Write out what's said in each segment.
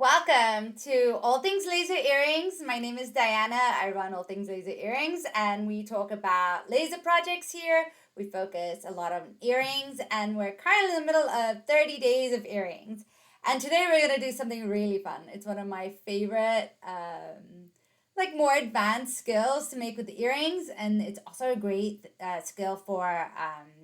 Welcome to All Things Laser Earrings. My name is Diana. I run All Things Laser Earrings and we talk about laser projects here. We focus a lot on earrings and we're currently in the middle of 30 days of earrings. And today we're going to do something really fun. It's one of my favorite more advanced skills to make with the earrings, and it's also a great skill for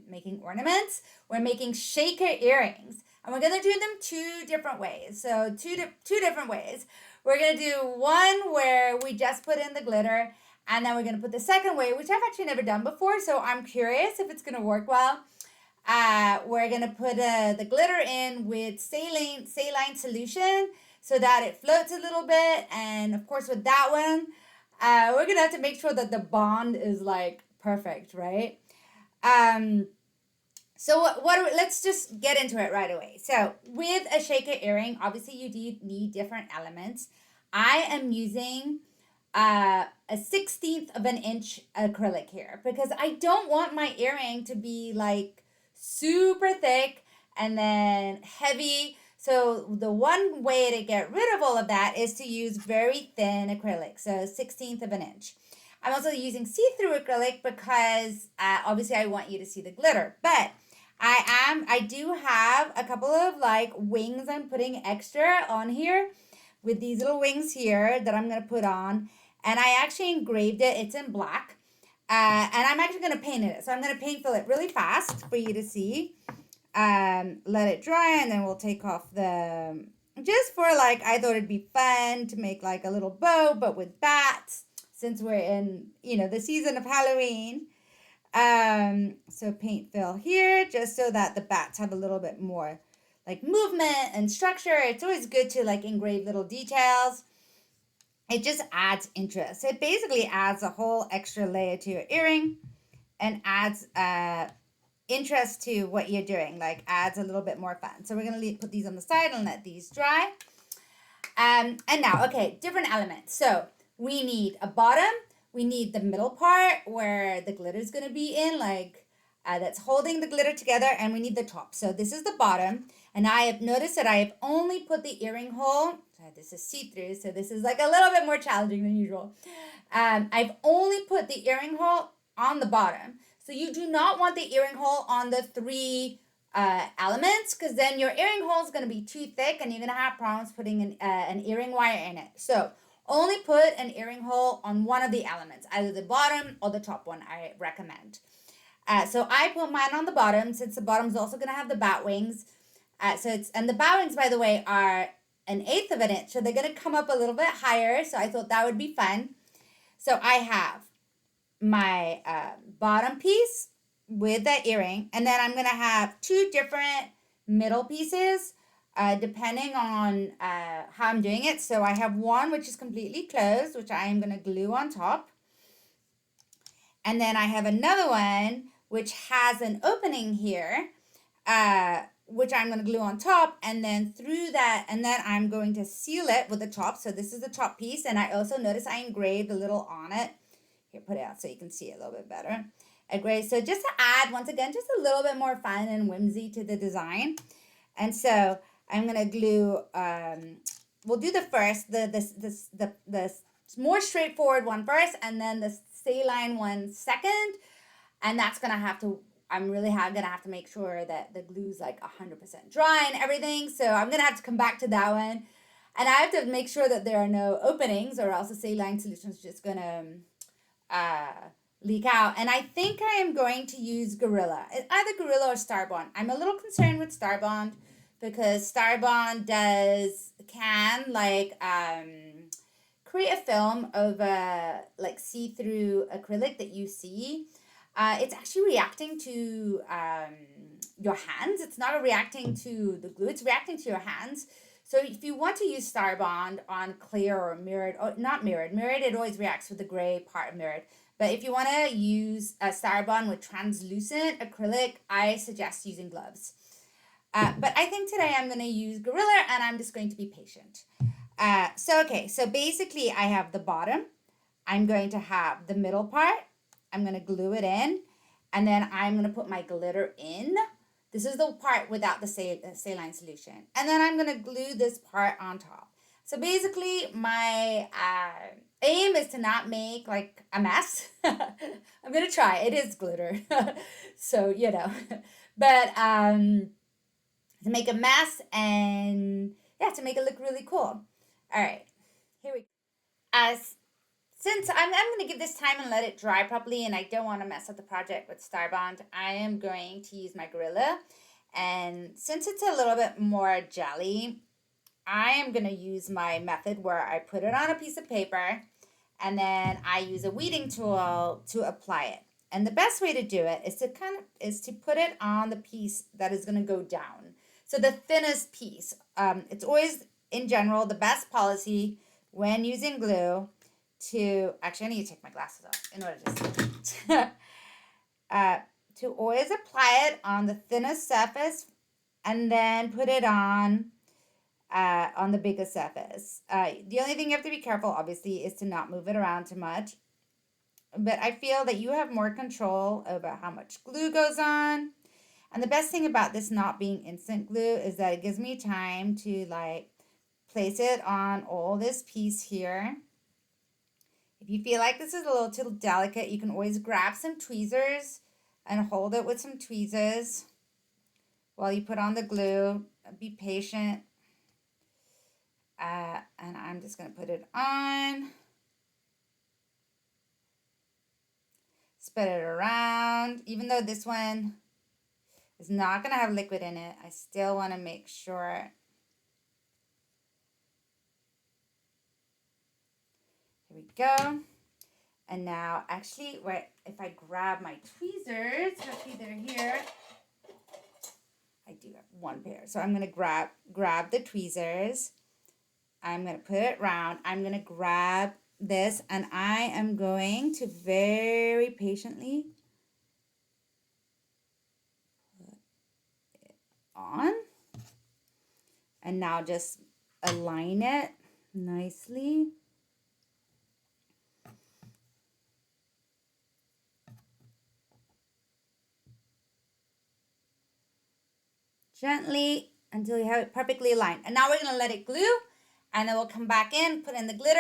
making ornaments. We're making shaker earrings, and we're gonna do them two different ways. So two different ways. We're gonna do one where we just put in the glitter, and then we're gonna put the second way, which I've actually never done before. So I'm curious if it's gonna work well. We're gonna put the glitter in with saline solution so that it floats a little bit, and of course with that one, we're gonna have to make sure that the bond is like perfect, right? So let's just get into it right away. So with a shaker earring, obviously you do need different elements. I am using a 1/16 of an inch acrylic here because I don't want my earring to be like super thick and then heavy. So the one way to get rid of all of that is to use very thin acrylic, so 1/16 of an inch. I'm also using see-through acrylic because obviously I want you to see the glitter, but I do have a couple of like wings I'm putting extra on here with these little wings here that I'm going to put on, and I actually engraved it. It's in black, and I'm actually going to paint it. So I'm going to paint fill it really fast for you to see. Let it dry, and then we'll take off the, just for like, I thought it'd be fun to make like a little bow, but with bats, since we're in, the season of Halloween. So paint fill here, just so that the bats have a little bit more like movement and structure. It's always good to like engrave little details. It just adds interest. It basically adds a whole extra layer to your earring and adds interest to what you're doing, like adds a little bit more fun. So we're gonna put these on the side and let these dry. And now, okay, different elements. So we need a bottom, we need the middle part where the glitter is gonna be in, like that's holding the glitter together, and we need the top. So this is the bottom, and I have noticed that I have only put the earring hole. This is see-through, so this is like a little bit more challenging than usual. I've only put the earring hole on the bottom. So you do not want the earring hole on the three elements, because then your earring hole is going to be too thick and you're going to have problems putting an earring wire in it. So only put an earring hole on one of the elements, either the bottom or the top one, I recommend. So I put mine on the bottom, since the bottom is also going to have the bat wings. And the bat wings, by the way, are 1/8 of an inch, so they're going to come up a little bit higher. So I thought that would be fun. So I have my bottom piece with the earring, and then I'm gonna have two different middle pieces depending on how I'm doing it. So I have one which is completely closed, which I am gonna glue on top, and then I have another one which has an opening here, which I'm going to glue on top, and then through that, and then I'm going to seal it with the top. So this is the top piece, and I also notice I engraved a little on it. Here, put it out so you can see it a little bit better. Great. So just to add, once again, just a little bit more fun and whimsy to the design. And so I'm gonna glue. We'll do the first, the more straightforward one first, and then the saline one second. And that's gonna have to. I'm really gonna have to make sure that the glue's like 100% dry and everything. So I'm gonna have to come back to that one, and I have to make sure that there are no openings, or else the saline solution is just gonna leak out. And I think I am going to use Gorilla. It's either Gorilla or Starbond. I'm a little concerned with Starbond because Starbond can create a film of like see-through acrylic that you see. It's actually reacting to your hands. It's not reacting to the glue. It's reacting to your hands. So if you want to use Starbond on clear or mirrored, or not mirrored, it always reacts with the gray part of mirrored. But if you want to use a Starbond with translucent acrylic, I suggest using gloves. But I think today I'm going to use Gorilla, and I'm just going to be patient. So basically I have the bottom. I'm going to have the middle part. I'm going to glue it in, and then I'm going to put my glitter in. This is the part without the saline solution. And then I'm going to glue this part on top. So basically, my aim is to not make like a mess. I'm gonna try. It is glitter, so you know, but to make a mess and yeah, to make it look really cool. All right, here we go. As since I'm going to give this time and let it dry properly, and I don't want to mess up the project with Starbond, I am going to use my Gorilla. And since it's a little bit more jelly, I am going to use my method where I put it on a piece of paper and then I use a weeding tool to apply it. And the best way to do it is to put it on the piece that is going to go down. So the thinnest piece. It's always in general the best policy when using glue to actually I need to take my glasses off in order to to always apply it on the thinnest surface and then put it on the bigger surface. The only thing you have to be careful, obviously, is to not move it around too much. But I feel that you have more control over how much glue goes on. And the best thing about this not being instant glue is that it gives me time to like place it on all this piece here. If you feel like this is a little too delicate, you can always grab some tweezers and hold it with some tweezers while you put on the glue. Be patient. And I'm just going to put it on. Spread it around. Even though this one is not going to have liquid in it, I still want to make sure. Here we go. And now, actually, if I grab my tweezers, hopefully they're here. I do have one pair. So I'm going to grab the tweezers. I'm going to put it round. I'm going to grab this and I am going to very patiently put it on. And now just align it nicely. Gently until you have it perfectly aligned. And now we're going to let it glue. And then we'll come back in, put in the glitter,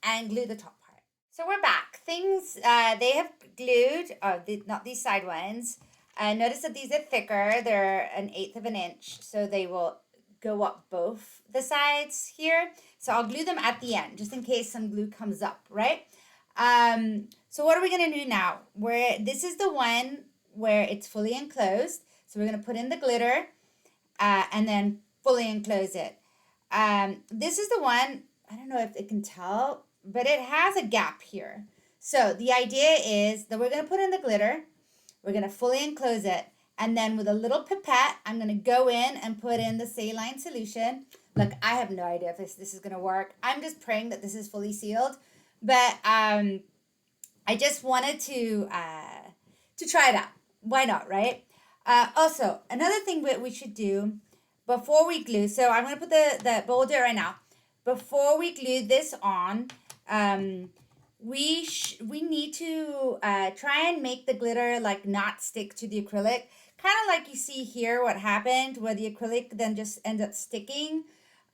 and glue the top part. So we're back. Things, they have glued, not these side ones. Notice that these are thicker. They're 1/8 of an inch. So they will go up both the sides here. So I'll glue them at the end, just in case some glue comes up, right? So what are we going to do now? This is the one where it's fully enclosed. So we're going to put in the glitter and then fully enclose it. This is the one, I don't know if it can tell, but it has a gap here. So the idea is that we're going to put in the glitter, we're going to fully enclose it, and then with a little pipette, I'm going to go in and put in the saline solution. Look, I have no idea if this is going to work. I'm just praying that this is fully sealed, but I just wanted to try it out. Why not, right? Also, another thing that we should do before we glue, so I'm going to put the we'll do it right now. Before we glue this on, we need to try and make the glitter like not stick to the acrylic. Kind of like you see here what happened where the acrylic then just ends up sticking.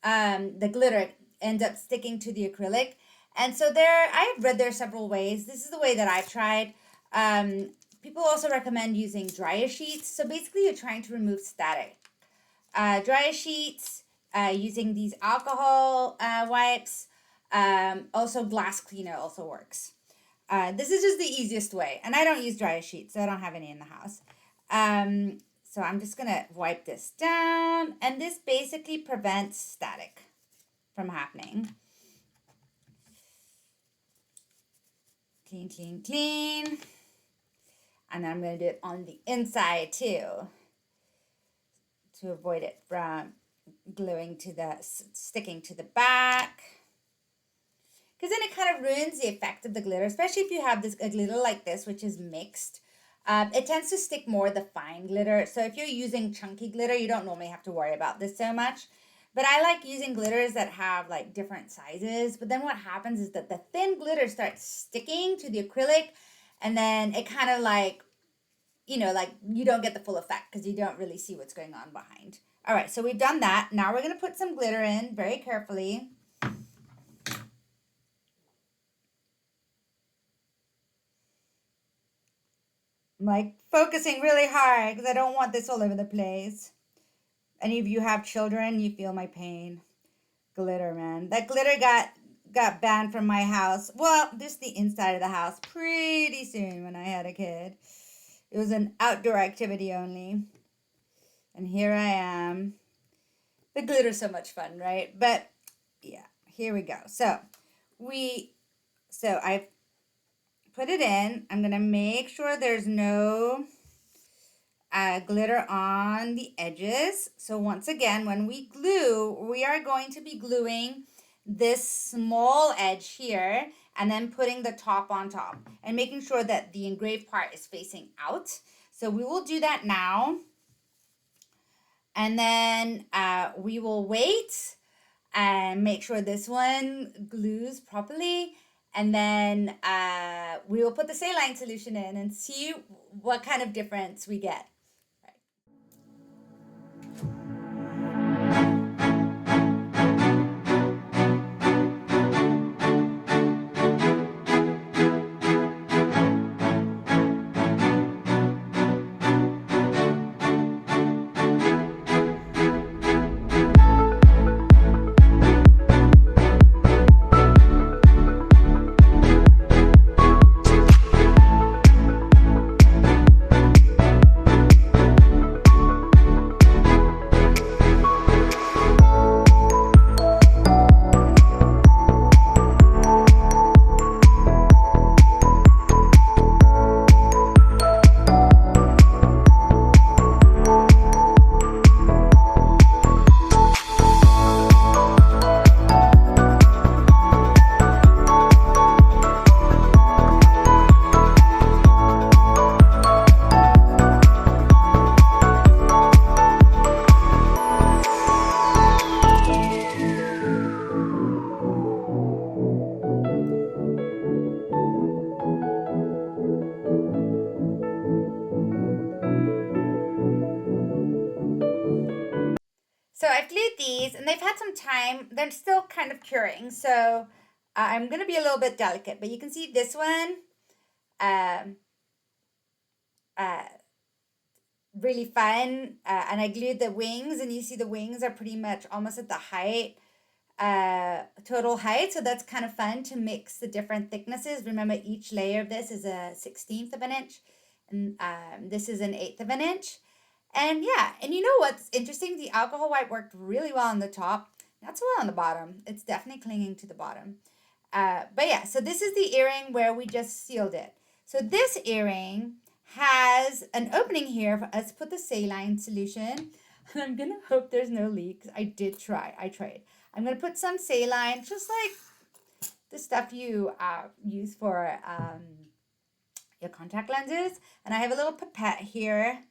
The glitter ends up sticking to the acrylic. And so I've read there are several ways. This is the way that I've tried. People also recommend using dryer sheets. So basically you're trying to remove static. Dryer sheets, using these alcohol wipes, also glass cleaner also works. This is just the easiest way, and I don't use dryer sheets, so I don't have any in the house. So I'm just going to wipe this down, and this basically prevents static from happening. Clean, clean, clean. And then I'm going to do it on the inside too, to avoid it from sticking to the back. Because then it kind of ruins the effect of the glitter, especially if you have a glitter like this, which is mixed. It tends to stick more the fine glitter. So if you're using chunky glitter, you don't normally have to worry about this so much. But I like using glitters that have like different sizes. But then what happens is that the thin glitter starts sticking to the acrylic, and then it kind of like, like you don't get the full effect because you don't really see what's going on behind. All right, so we've done that. Now we're going to put some glitter in very carefully. like focusing really hard because I don't want this all over the place. Any of you have children, you feel my pain. Glitter, man. That glitter got banned from my house. Well, just the inside of the house pretty soon when I had a kid. It was an outdoor activity only. And here I am. The glitter's so much fun, right? But yeah, here we go. So I put it in. I'm gonna make sure there's no glitter on the edges. So once again, when we glue, we are going to be gluing this small edge here and then putting the top on top and making sure that the engraved part is facing out. So we will do that now. And then we will wait and make sure this one glues properly. And then we will put the saline solution in and see what kind of difference we get. So I've glued these and they've had some time. They're still kind of curing. So I'm going to be a little bit delicate, but you can see this one um, really fun. And I glued the wings and you see the wings are pretty much almost at the height, total height. So that's kind of fun to mix the different thicknesses. Remember, each layer of this is a 1/16 of an inch. And this is an 1/8 of an inch. And yeah, and you know what's interesting? The alcohol white worked really well on the top, not so well on the bottom. It's definitely clinging to the bottom. But yeah, so this is the earring where we just sealed it. So this earring has an opening here for us to put the saline solution. And I'm going to hope there's no leaks. I did try. I tried. I'm going to put some saline, just like the stuff you use for your contact lenses. And I have a little pipette here.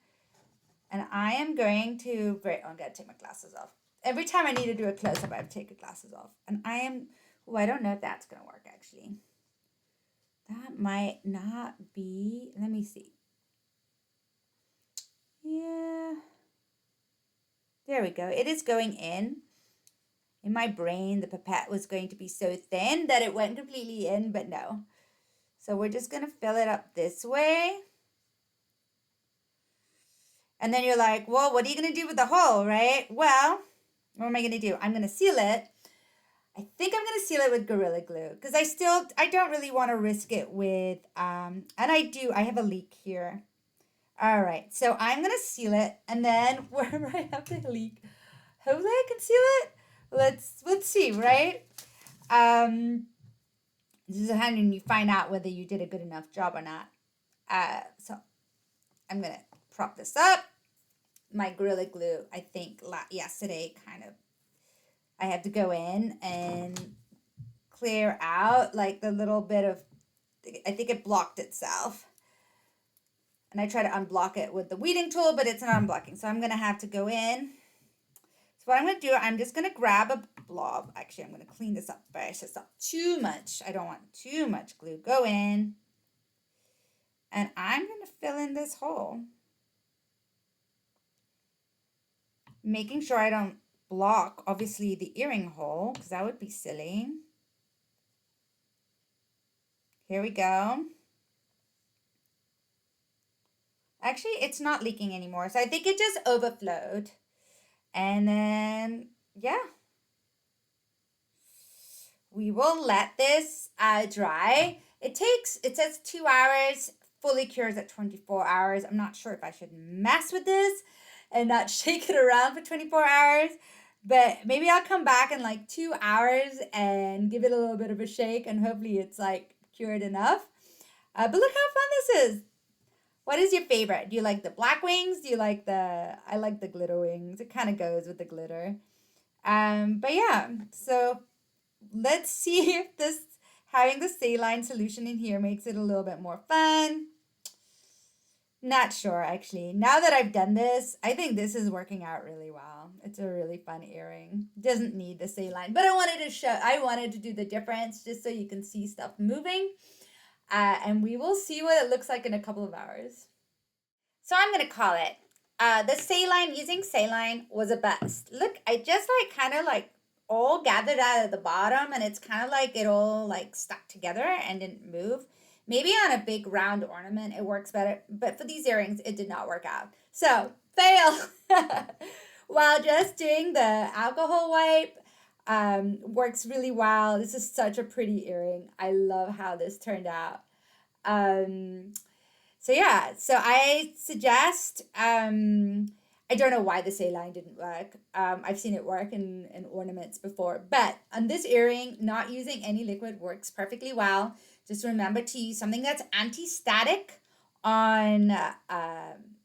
And I am going to, I'm going to take my glasses off. Every time I need to do a close-up, I have to take the glasses off. And I don't know if that's going to work, actually. That might not be, let me see. Yeah. There we go. It is going in. In my brain, the pipette was going to be so thin that it went completely in, but no. So we're just going to fill it up this way. And then you're like, well, what are you going to do with the hole, right? Well, what am I going to do? I'm going to seal it. I think I'm going to seal it with Gorilla Glue because I don't really want to risk it with, and I have a leak here. All right, so I'm going to seal it, and then wherever I have the leak, hopefully I can seal it. Let's see, right? This is how you find out whether you did a good enough job or not. So I'm going to prop this up. My Gorilla Glue, I think yesterday I had to go in and clear out like the little bit of, I think it blocked itself. And I try to unblock it with the weeding tool, but it's not unblocking. So I'm going to have to go in. So what I'm going to do, I'm just going to grab a blob. Actually, I'm going to clean this up first. It's not too much. I don't want too much glue. Go in. And I'm going to fill in this hole. Making sure I don't block, obviously, the earring hole, because that would be silly. Here we go. Actually, it's not leaking anymore. So I think it just overflowed. And then, yeah, we will let this dry. It says 2 hours, fully cures at 24 hours. I'm not sure if I should mess with this and not shake it around for 24 hours. But maybe I'll come back in like 2 hours and give it a little bit of a shake, and hopefully it's like cured enough. But look how fun this is. What is your favorite? Do you like the black wings? Do you like I like the glitter wings. It kind of goes with the glitter. But yeah, so let's see if this having the saline solution in here makes it a little bit more fun. Not sure actually. Now that I've done this, I think this is working out really well. It's a really fun earring. Doesn't need the saline, but I wanted to do the difference just so you can see stuff moving. And we will see what it looks like in a couple of hours. So I'm gonna call it. The saline, using saline was a bust. Look, I just like kind of like all gathered out at the bottom, and it's kind of like it all like stuck together and didn't move. Maybe on a big round ornament it works better, but for these earrings it did not work out. So fail. While just doing the alcohol wipe works really well. This is such a pretty earring. I love how this turned out. Um, so yeah, so I suggest I don't know why the saline didn't work. I've seen it work in ornaments before, but on this earring, not using any liquid works perfectly well. Just remember to use something that's anti-static on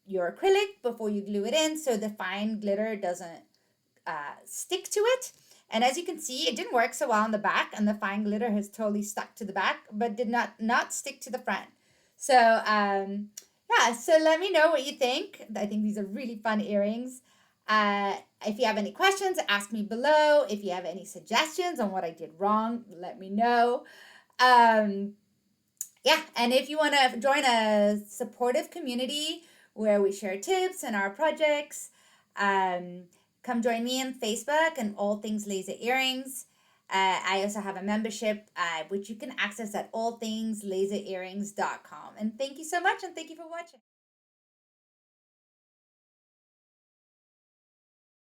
your acrylic before you glue it in, so the fine glitter doesn't stick to it. And as you can see, it didn't work so well on the back, and the fine glitter has totally stuck to the back, but did not stick to the front. So yeah, so let me know what you think. I think these are really fun earrings. If you have any questions, ask me below. If you have any suggestions on what I did wrong, let me know. Yeah, and if you want to join a supportive community where we share tips and our projects, come join me on Facebook and All Things Laser Earrings. I also have a membership which you can access at allthingslaserearrings.com. And thank you so much, and thank you for watching.